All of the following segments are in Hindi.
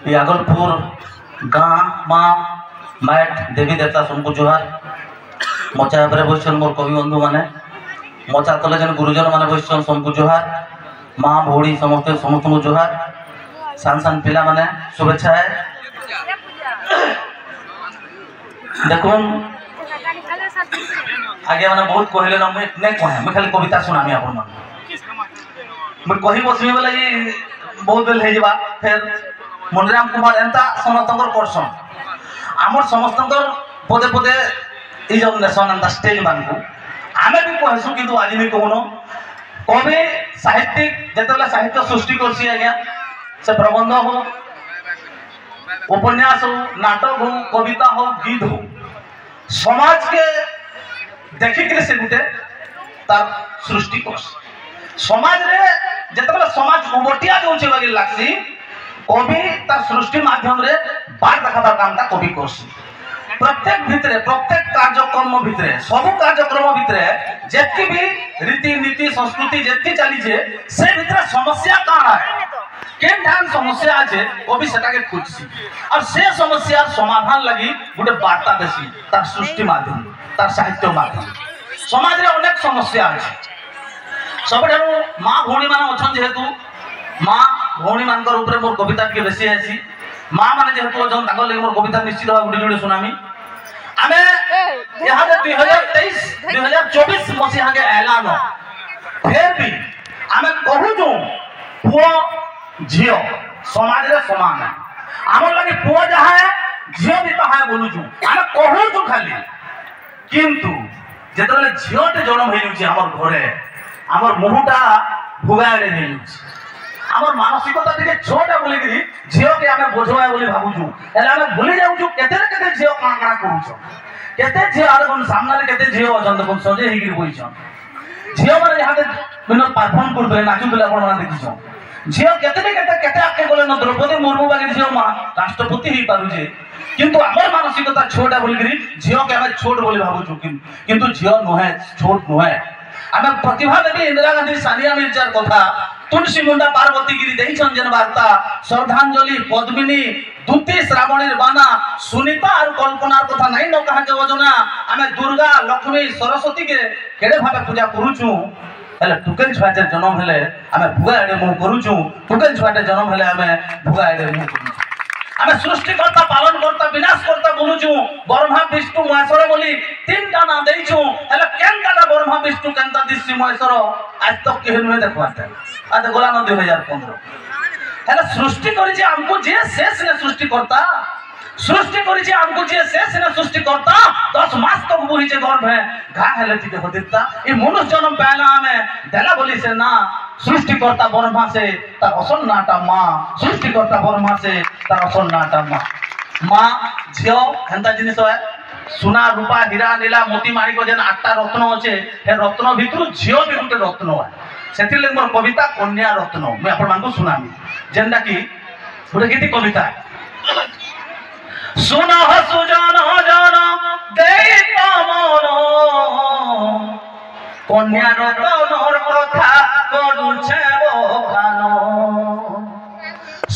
ये आगलपुर गाँ माँ मैट देवी देवता सबको जुहार मचा पर बसन मोर कवि बंधु मैंने मचा तले जेन गुरुजन मैंने बसन सबको जुहार माँ भौड़ी समस्त समस्त को जुहार सान सान पिला माने शुभेच्छा है। देखुन आगे मैंने बहुत कहले ना नहीं कहे मैं खाली कविता सुनामी आप मैं कही बसमी बोले बहुत बेल हो फिर मनोराम कुमार एंता समस्त करसन आमर समस्त पदे पदे नेसन एंता स्टेज मान को आम भी कहसु कि आज नहीं कहून कवि साहित्यिक जिते साहित्य सृष्टि करसी आज्ञा से प्रबंध हो उपन्यास हो नाटक हो कविता हो गीत हो समाज के देखिक से गोटे तार सृष्टि कर समाज रे जिते समाज उबटिया दौचे लगे लगसी कवि तार सृष्टि माध्यम रे बार देखाबार कामटा कवि करसी प्रत्येक भितरे प्रत्येक कार्यक्रम भितरे सब कार्यक्रम भितरे जेतकी भी रीति नीति संस्कृति जेतकी चली से भितरे समस्या काना है केन ठान समस्या आछे कवि सेटा के खोजसी और से समस्या समाधान लगी गोटे वार्ता देसी तार सृष्टि माध्यम तार साहित्य माध्यम समाज रे अनेक समस्या आछे सबठारु माँ भौणी मान अछन जेहेतु माँ भौणी मानकर ऊपर मोर कविता के बेसी आसी माँ माने जेहेतु अछन ताकर लागि मोर कविता निश्चित भाव गुडी जोडी सुनामी आमे यहाँ 2023 2024 मसीहा के ऐलान फिर भी आमे कहू जो पुओ झियो समाज रे समान है आमर लगे पुओ जहाँ है झियो भी तहाँ बोलू छु आमे कहू छु खाली किंतु जेतले झियोटे जन्म हेइ छि हमर घरे हमर मुहुटा भुगारे हेइ छि हमर मानसिकता टिके छोटा बोली करी झियो के आमे बोझवाय बोली भाबु छु एला आमे भूली जाउ छु केते झियो काना करू छु केते झियो आरे कोन सामने केते झियो अजन कोन सजे हेइ गिर बोइ छु झियो माने यहाँ बिनो परफॉर्म करबे नाचु तुला आपण माने देखि छु झियो केते आके बोले न द्रौपदी मुर्मू बागे झियो मा राष्ट्रपति ही पारु जे किंतु हमर मानसिकता छोटा बोली करी झियो के आमे छोट बोली भाबु छु किंतु झियो नहे छोट नहे आमे प्रतिभा देवी इंदिरा गांधी सानिया मिर्जा कथा तुलसी मुंडा पार्वती गिरी देइछन जन वार्ता श्रद्धांजलि पद्मिनी दूती श्रावणीर बाना सुनीता और कल्पनार कथा नहीं न कहा के वजना आमे दुर्गा लक्ष्मी सरस्वती के केडे भाबे पूजा करूछु हेले टुकेल छुआटे जन्म हेले आमे भुगा एडे मु करूछु टुकेल छुआटे जन्म हेले आमे भुगा एडे मु करूछु आमे सृष्टिकर्ता पालन करता विनाश करता बोलुछु ब्रह्मा विष्णु महेश्वर बोली तीनटा ना देइछु हेले केनटा ब्रह्मा विष्णु केनटा दिसि महेश्वर आज तक केहन में देखवाते आज गोला न 2015 हेले सृष्टि करि जे हमको जे शेष ने सृष्टि करता सृष्टि करि जे हमको जे शेष ने सृष्टि करता 10 मास तक बुही जे गर्भ है घा हेले ती देखो देता ए मनुष्य जन्म पहला हमें देला बोली से ना सृष्टि करता ब्रह्मा से तार असल नाटा माँ सृष्टि करता ब्रह्मा से तार असल नाटा माँ झियो हेंता जिनिस है सुना रूपा हीरा नीला मोती माणिक जेन 8टा रत्न अच्छे हे रत्न भितर झियो भी गोटे रत्न है सेथिर मोर कविता कन्या रत्न मैं आपण मानकु सुनामी जेनटा कि गोटे गीति कविता सुन सुजन जन देई तमन कन्या रत्नर कथा करुछे बखान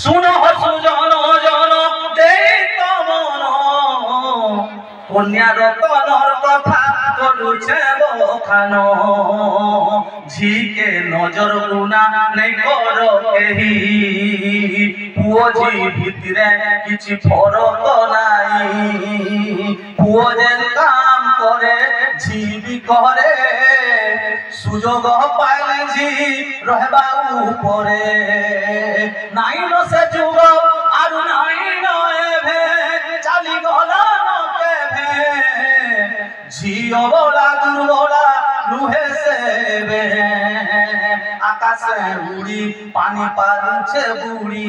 सुन सुजन जन देई तमन कन्या रत्नर कथा करुछे बखान झीके नजर गुना नहीं कर केही पुओ झी भितरे किछि फरक नाई पुओ जेन काम करे झी भी करे सुजोग पाइले झी रहबा ऊपरे नाई न से जुग आरु नाई न एभे चाली गला न केभे झी अबला दुर्बला नुहे सेबे आकाशे उड़ी पानी पारुछे बुड़ी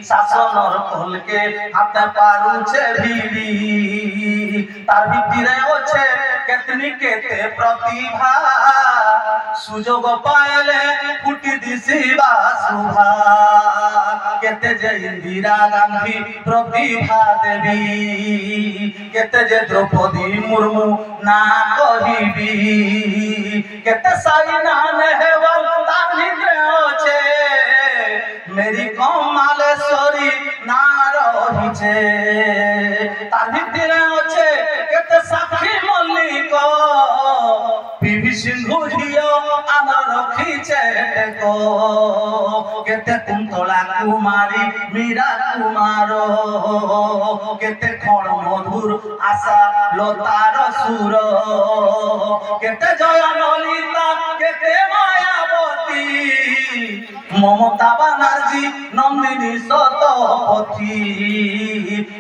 शासनर कलके हाथे पारुछे भिड़ी तार भितरे अच्छे केतनी केते प्रतिभा सुजोग पाइले फुटी दिसिबा सुभा केते जे इंदिरा गांधी प्रतिभा देवी केते जे द्रौपदी मुर्मू ना कहिबी केते साइना नेहवाल तार भितरे अच्छे मेरी कमालेश्वरी ଅଛେ ତାର ଭିତରେ ଅଛେ କେତେ ସାକ୍ଷୀ ମଲ୍ଲିକ ପିଭି ସିନ୍ଧୁ ଝିଅ ଆମର ରଖିଛେ କେତେ କୁନ୍ତଳା କୁମାରୀ ମୀରା କୁମାର କେତେ ଖଣ ମଧୁର ଆଶା ଲତାର ସୁର কেতে জয় ললিতা কেতে মায়াবতী মমতা বানার্জি নন্দিনী শতপথী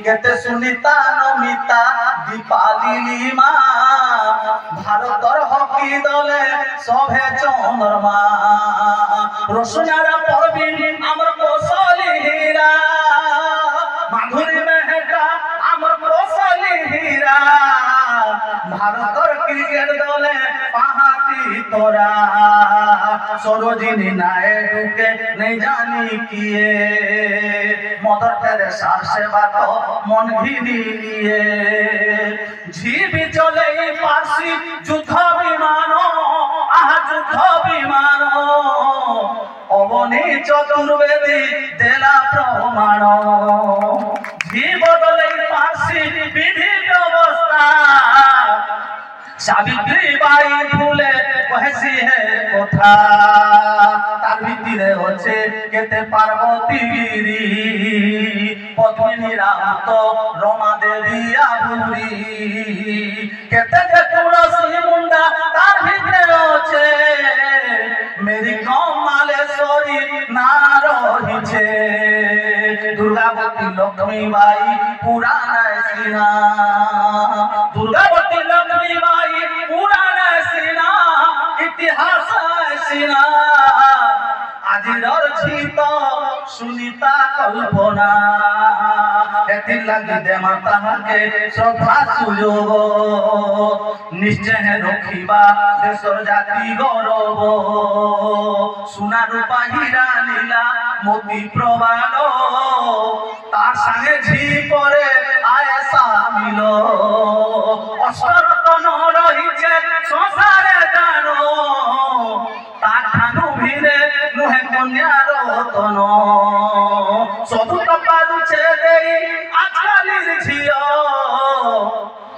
কেতে সুনিতা নমিতা দীপালি লিমা ভারতর হকি দলে সভে চন্দ্রমা রসুনারা পরবিন আমার কোশলী হীরা মাধুরী মেহতা আমার কোশলী হীরা ভারতর ক্রিকেট দলে পাহাতি তোরা সরোজিনী নায়ডুকে নেই জানি কিয়ে মদর তেরেসার সেবা তো মন ঘিনি নিয়ে ঝিবি চলে পাশি যুদ্ধ বিমান আহা যুদ্ধ বিমান অবনী চতুর্বেদী দেলা প্রমাণ জীবদলে পাশি বিধি ব্যবস্থা সাবিত্রী বাই ফুলে কহেছি হে কথা তার ভিতরে হচ্ছে কেতে পার্বতী গিরি পদ্মিনী রাত রমা দেবী আবুরি কেতে যে তুলসী মুন্ডা তার ভিতরে হচ্ছে মেরি কমালেশ্বরী না রহিছে দুর্গাবতী লক্ষ্মী বাই পুরাণ সিনা দুর্গাবতী লক্ষ্মী বাই পুরাণ সিনা ইতিহাস সিনা আজির অর্চিত সুনিতা কল্পনা এতির লাগি দেমা তাহাকে শ্রদ্ধা সুযোগ নিশ্চয় রখিবা দেশর জাতি গৌরব সোনা রূপা হীরা নীলা মোতি প্রবাল তার সঙ্গে ঝি পরে আয়েসা মিল অষ্টরত্ন রহিছে সংসারে জানো তার ঠানু ভিড়ে নুহে কন্যার রতন সদুত পারুছে দেই আজকালির ঝিও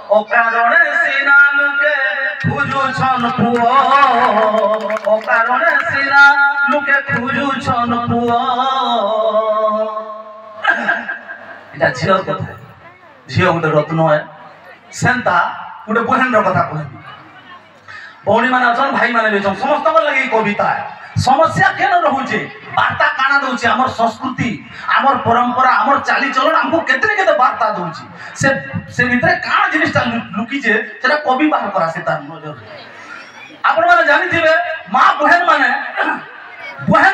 ও কারণে সিনা লুকে খুঁজুছন পুয় ও কারণে সিনা লুকে খুঁজুছন পুয় এটা ঝিওর কথা ঝিও গোটে রত্ন হয় সেন্তা গোটে বহেনর কথা কহিবি ভৌণী মানে অছন ভাই মানে অছন সমস্তক লাগি কবিতা সমস্যা কেন রহুছে বার্তা কানা দউছে আমার সংস্কৃতি আমার পরম্পরা আমার চালিচলন আমকু কেতে কেতে বার্তা দউছে সে ভিতরে কানা জিনিসটা লুকিছে সেটা কবি বাহার করা সে তার নজর আপন মানে জানিথিবে মা বহেন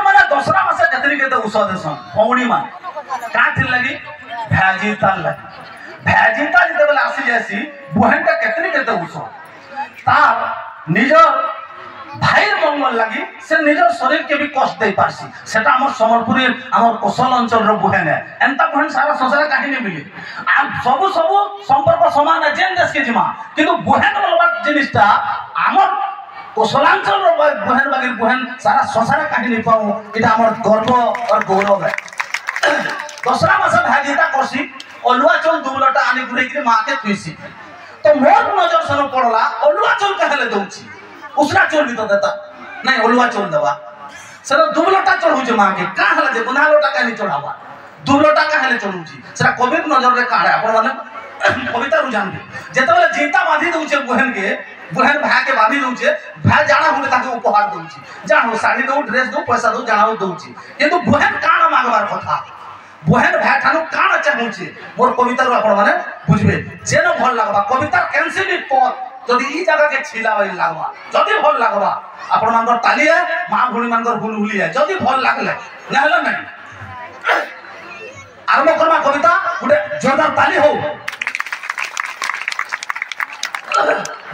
মানে দশরা মাসে কেতে কেতে উষ দেসন ভৌণী মানে কাঁথির লাগি ভ্যাজিতার লাগি ভ্যাজিতা যেতবেলে আসি যাসি বহেনটা কেতে কেতে উষ তার নিজর ভাইয়ের মঙ্গল লাগি সে নিজের শরীরকে বি কষ্ট দেই পারছি সেটা আমার সম্বলপুরের আমার কোশল অঞ্চলর বুহেনে এন্তা বুহেন সারা সংসারে কাহিনী মিলি আর সবু সম্পর্ক সমান যেন দেশকে জিমা কিন্তু বুহেন বলবার জিনিসটা আমার কোশলাঞ্চলর বুহেন বাগির বুহেন সারা সংসারে কাহিনী পাও এটা আমার গর্ব আর গৌরব দশরা মাসে ভাগিতা করছি অলুয়া চল দুবলটা আনি ঘুরে মাকে খুইছি তো মোর নজর সন পড়লা অলুয়া চল কাহলে দউছি उसरा चोल भी तो देता नहीं ओलुआ चोल देवा सर दुबलोटा चढ़ुचे मां के का हला जे बना लोटा का नहीं चढ़ावा दुबलोटा का हले चढ़ुची सर कोविड नजर रे काढे आपण माने कविता रु जानबे जेतबेले जीता बांधी दउचे बहन भाई के बांधी दउचे भाई जाना हुने ताके उपहार दउची जानो साड़ी दउ ड्रेस दउ पैसा दउ जाना दउची किंतु बहन काना मागबार कथा बहन भाई ठानु काना चाहुचे मोर कविता रु आपण माने बुझबे जेनो भल लागबा कविता कैंसिल पद যদি এই জায়গাকে ছিলা হই লাগবা যদি ভাল লাগবা আপন মানকর তালিয়ে মা ভুনি মানকর হুলহুলিয়ে যদি ভাল লাগলে না হলো নাই আরম্ভ করবা কবিতা গুটে জোরদার তালি হও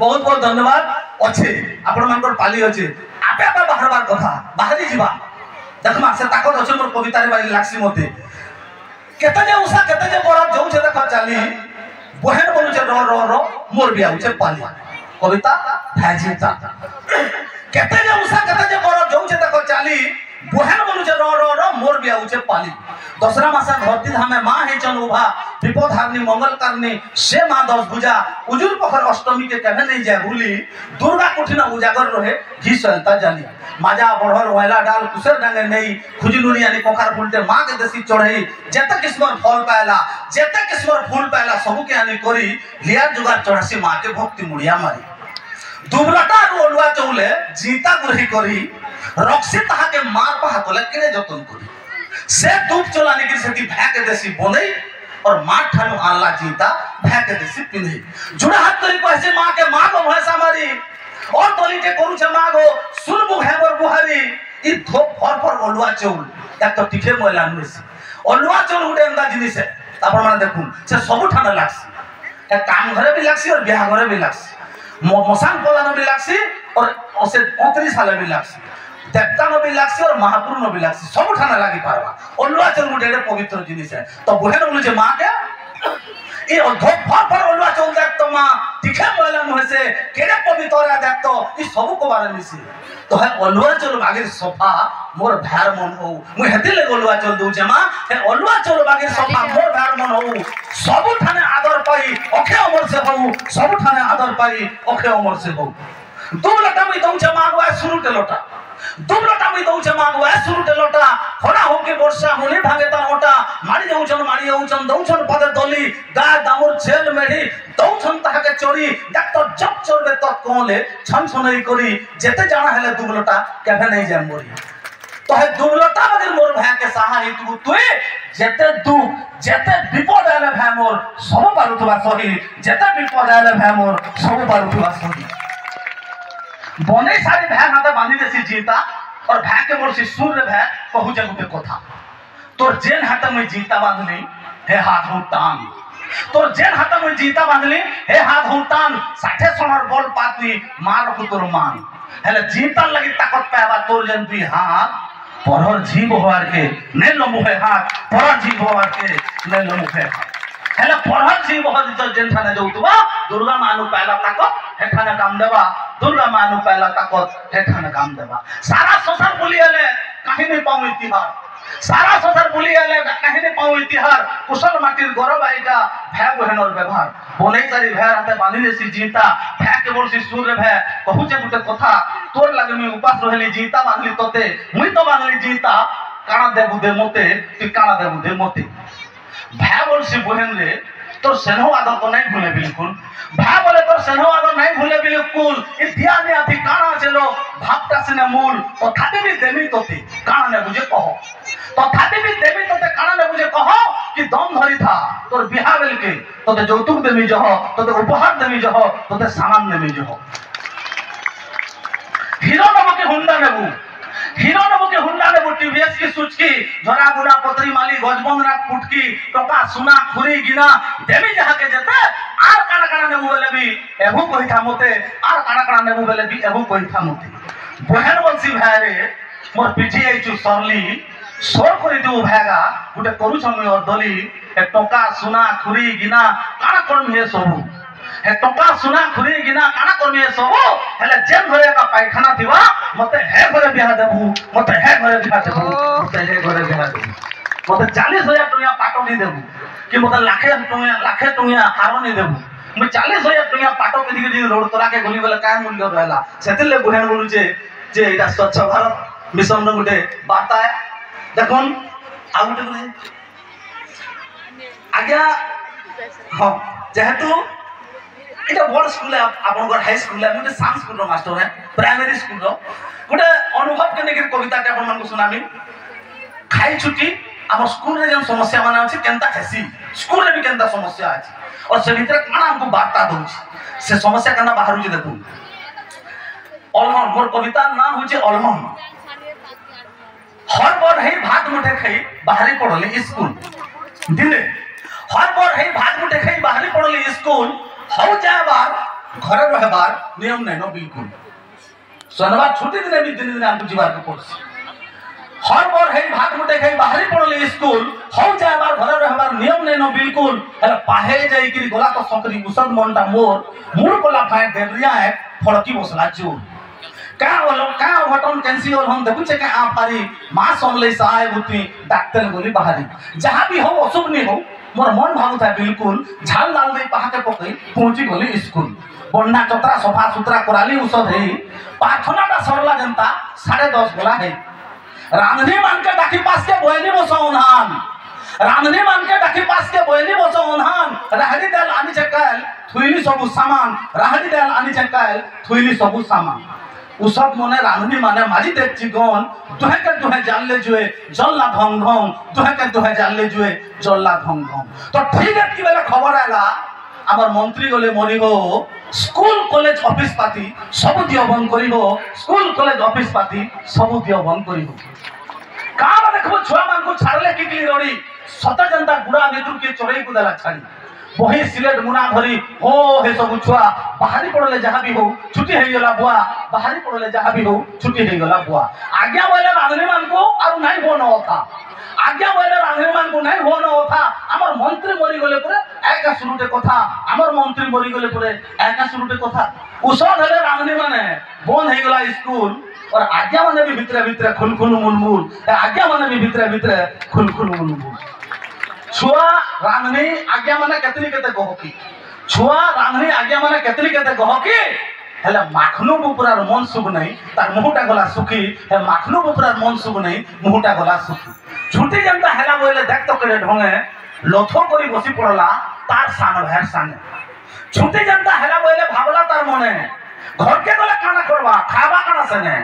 বহুত বহুত ধন্যবাদ আছে আপন মানকর পালি আছে আপে আপে বাহারবার কথা বাহারি ଯିବା দেখমা সে তাকত আছে মোর কবিতারে বাড়ি লাগছি মতে কেতে যে উষা কেতে যে বড় যাউছে দেখ চালি বহেন বলুছে র র র মোর বিয়া হচ্ছে পালি কবিতা ভাজিতা কেতে যে উষা কেতে যে বড় যাউছে দেখ চালি बहन बोलुचे रो रो रो मोर भी आउचे पाली दसरा मासा धरती धामे माँ है चल उभा विपद हारनी मंगल करनी से माँ 10 भुजा उजुल पखर अष्टमी के कहे नहीं जाए भूली दुर्गा कुठिना उजागर रहे घी सलता जाली माजा बढ़र वाला डाल कुसर डांगे नहीं खुजलुनी यानी कोखार फुलते माँ के देसी चढ़ई जेते किस्मर फल पाएला जेते किस्मर फूल पाएला सबू के यानी करी लियार जुगार चढ़ासी माँ के भक्ति मुड़िया मारी दुबलटा रोलुआ चौले जीता गुरही करी रक्सी ताहा के मार पहा तले केड़े जतन करी से दूप चला निकल सकी भैके देसी बोंदई और मार ठानु आला जीता भैके देसी पिंधई जुड़ा हाथ तरी पैसे माँ के माँ को भैंसा मारी और तोली के करू छ मागो सुन बुहेबर बुहारी इ धोप भर पर ओलुआ चौल एक तो टिखे मोला नुसी ओलुआ चौल उडे अंदा जिनिस है आपण माने देखुन से सब ठाना लागसी एक काम घरे भी लागसी और बियाह घरे भी लागसी मसान कोला भी लागसी और ओसे 35 साल भी लागसी देवता नो भी लागसी और महापुर नो भी लागसी सब ठाना लागी पारवा ओलुआ चौल गुडेडे पवित्र जिनिस है तो बुहेन बोलु जे मां के ए धोप भर पर ओलुआ चौल देख तो मां टिखे मोला नु से केडे पवित्र देख तो इ सब को बारे मिसी तो है ओलुआ चौल बागे सोफा मोर भार मन हो मु हेते ले ओलुआ चौल दउ जमा है ओलुआ चौल बागे सोफा मोर भार मन हो सब ठाने आदर पाई ओखे अमर से हो सब ठाने आदर पाई ओखे अमर से हो तुम लटा में दउ जमा गवा शुरू के लोटा तुम लटा में दउ जमा गवा शुरू के लोटा खड़ा हो के वर्षा मुनि भागे ता ओटा मारी जाउछन दउछन पद दली गा दामुर छेल मेढी दउछन ताहा के चोरी देख तो जब चोरबे तो कोले छन छनई करी जेते जाना हेले दुबलटा केभे नहीं जाय मोरी तो है दुबलटा बगे मोर भाई के सहा ही तू जेते दुख जेते विपद आले भाई मोर सब पारुथबा सही जेते विपद आले भाई मोर सब पारुथबा सही बने सारी भाई हाथे बांधी देसी जीता और भाई के मोर से सूर्य भाई कहू जगु के कथा तोर जेन हाथ में जीता बांधली हे हाथ हुटान तोर जेन हाथ में जीता बांधली हे हाथ हुटान 60 सोनर बॉल पाती मार रखु तोर मान हेले जीता लगी ताकत पावा तोर जेन दुई हाथ परहर जीव होवार के ने लमुहे हाथ परहर जीव होवार के ने लमुहे हाथ हेले परहर जीव हो तो जेन थाने जउतबा दुर्गा मानु पहला ताकत हे थाने काम देबा दुर्गा मानु पहला ताकत हे थाने काम देबा सारा संसार बोली हेले कहीं नहीं पाऊ इतिहास सारा संसार बोली हेले कहीं नहीं पाऊ इतिहास कुशल माटिर गौरव आइटा भाई बहनर व्यवहार बोले सारी भाई हाथे बांधी देसी जीता भाई के बोलसी सूर्य भाई कहू जे गुटे कथा तोर लागे मी उपास रहली जीता बांधली तोते मुई तो बांधली जीता काना देबु दे मोते तू काना देबु दे मोते भाई बोलसी बहन रे तोर सेनो आदर तो नहीं भूले बिल्कुल भाई बोले तोर सेनो आदर नहीं भूले बिल्कुल इ दिया ने आथी काना चलो भापटा सिने मूल तो थाते भी देमी तोते काना ने बुझे कहो तो थाते भी देमी तोते काना ने बुझे कहो कि दम धरी था तोर बिहा बेल के तोते जौतुक देमी जहो तोते उपहार देमी जहो तोते सामान देमी जहो हीरो नमक के हुंडा नेबू हीरो नबो के हुंडा नेबू टीवीएस की सुचकी झरा गुना पत्री माली गजबंद ना पुटकी टका सुना खुरी गिना देवी जहा के जते आर काना काना नेबू बेले भी एहू कोई था मोते आर काना काना नेबू बेले भी एहू कोई था मोते बहन बंसी भाई रे मोर पिठी आइचु सरली सोर करी दउ भागा गुटे करू छमी और दली ए टका सुना खुरी गिना काना करम हे सबु हे टका सुना खुरी गिना काना करमी सब हेले जेन घरे का पायखाना थिबा मते हे घरे बिहा देबू मते हे घरे बिहा देबू मते हे घरे बिहा देबू मते 40,000 टका पाटो नहीं देबू कि मते लाखे टका हारो नहीं देबू मैं 40,000 टका पाटो के दिगे रोड तोरा के गली वाला काय मूल्य रहला सेतिले बुहेन बोलु जे एटा स्वच्छ भारत मिशन रो गुटे बार्ता है देखोन आ गुटे आज्ञा हां जेहेतु इटा बड़ स्कूल है आपन हाई स्कूल है मुझे साम स्कूल रो मास्टर है प्राइमरी स्कूल रो गुटे अनुभव के नेके कविता के आपन मन को सुनामी खाई छुट्टी हम स्कूल रे जन समस्या माने अछि केनता हेसी स्कूल रे भी केनता समस्या अछि और से भीतर काना हमको वार्ता दउ से समस्या केना बाहर जे देखू अलहन मोर कविता नाम होचे अलहन हर बार है भात मुठे खाई बाहरी पड़ले स्कूल दिने हर बार है भात मुठे खाई बाहरी पड़ले स्कूल हौ जाए बार घरे रहे बार नियम नहीं नो बिल्कुल शनिवार छुट्टी दिन भी दिन हमको जीवार के पड़सी हर बार है भात मुठे खाई बाहरी पड़ले स्कूल हौ जाए बार घरे रहे बार नियम नहीं नो बिल्कुल हेले पाहे जाई कि गोला तो सकरी उसद मनटा मोर मूड कोला फाय देरिया है फड़की बसला चोर क्या घटन कैंसी होल हम देखु छे के आ पारी मां समले सहाय बुती डाक्टर गोली बाहरी जहां भी हो अशुभ नहीं हो मोर मन भावु था बिल्कुल झाल लाल दे पहा के पकई पहुंची गली स्कूल बन्ना चतरा सफा सुतरा कराली औषध है प्रार्थनाटा सरला जनता 10:30 गला है रांधनी मान के डाकी पास के बोयनी बसो उन्हान रांधनी मान के डाकी पास के बोयनी बसो उन्हान राहड़ी दाल आनी चकाल थुइली सबु सामान राहड़ी दाल आनी चकाल थुइली सबु सामान उसब मने रांधनी माने माजी देखछि गन दुहे के दुहे जालले जुए जल्ला धम धम दुहे के दुहे जालले जुए जल्ला धम धम तो ठीक है कि बेला खबर आला आमार मंत्री गले मरिबो स्कूल कॉलेज ऑफिस पाती सब दियो बंद करिबो स्कूल कॉलेज ऑफिस पाती सब दियो बंद करिबो काबा देखबो छुआ मान को छाड़ले किकली रोड़ी सत जनता गुड़ा भितर के चोरई को देला छाड़ी वही सिलेट मुना धरी हो हे सब छुआ बाहरी पड़ले जहां भी हो छुट्टी हे गेला बुआ बाहरी पड़ले जहां भी हो छुट्टी हे गेला बुआ आज्ञा बोले रांधनी मान को और नहीं हो न होता आज्ञा बोले रांधनी मान को नहीं हो न होता हमर मंत्री मरि गले परे एका सुरुटे कथा हमर मंत्री मरि गले परे एका सुरुटे कथा उसो धले रांधनी माने बंद हे गेला स्कूल और आज्ञा माने भी भितरे भितरे खुलखुल मुलमुल आज्ञा माने भी भितरे भितरे खुलखुल मुलमुल छुआ रांधनी आज्ञा माने केतली केते गहकी छुआ रांधनी आज्ञा माने केतली केते गहकी हेले माखनु बुपुरार मन सुख नहीं तार मुहटा गला सुखी हे माखनु बुपुरार मन सुख नहीं मुहटा गला सुखी छुटी जनता हेला बोले देख तो करे ढंगे लथो करी बसी पड़ला तार सान भैर साने छुटी जनता हेला बोले भावला तार मने घर के गले काना करबा खाबा काना सने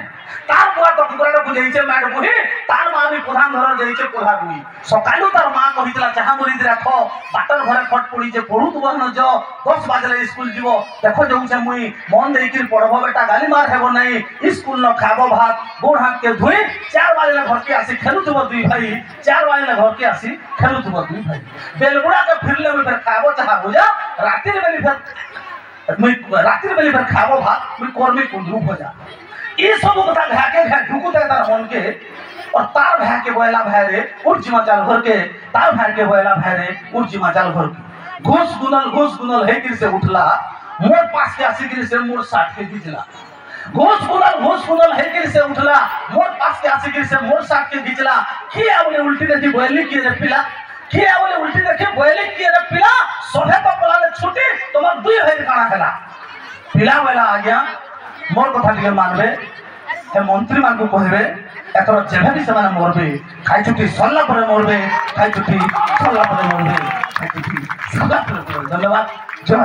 तार बुआ तो कुकुराटा बुझाइছে मैड बुही तार मां भी प्रधान धर जाइছে कोल्हा बुही सकालू तार मां कहितला चाहा मुरी राखो बाटर घरे खट पड़ी जे पढु तु बहन जो 10 बजे स्कूल जीवो देखो जाऊ छे मुई मन देइकिर पढबो बेटा गाली मार हेबो नहीं स्कूल न खाबो भात गोड़ हाथ के धुई 4 बजे घर के आसी खेलु तुबो दुई भाई 4 बजे घर के आसी खेलु तुबो दुई भाई बेलगुड़ा के फिरले में फिर खाबो चाहा बुझा रातिर बेली फिर मुई रातिर बेली फिर खाबो भात मुई कर्मी कुंदरू भजा ये सब कथा भाके भा ढुकु दे तार मन के और तार भाके बोला भारे उठ जिमा चाल घर के तार भाके बोला भारे उठ जिमा चाल घर के घोष गुनल हे गिर से उठला मोर पास के आसी गिर से मोर 60 के घिचला घोष गुनल हे गिर से उठला मोर पास के आसी गिर से मोर 60 के घिचला की आवले उल्टी देखी बोली की रे पिला की आवले उल्टी देखी बोली की रे पिला सोहे तो पलाले छुटी तोमर दुई भाई काना खेला पिला वाला आ गया मोर कथा टिके मानबे हे मंत्री मान को कहबे एतर जेभे भी समान मरबे खाइ छुट्टी सरला परे मरबे खाइ छुट्टी सरला परे मरबे खाइ छुट्टी सरला परे धन्यवाद जय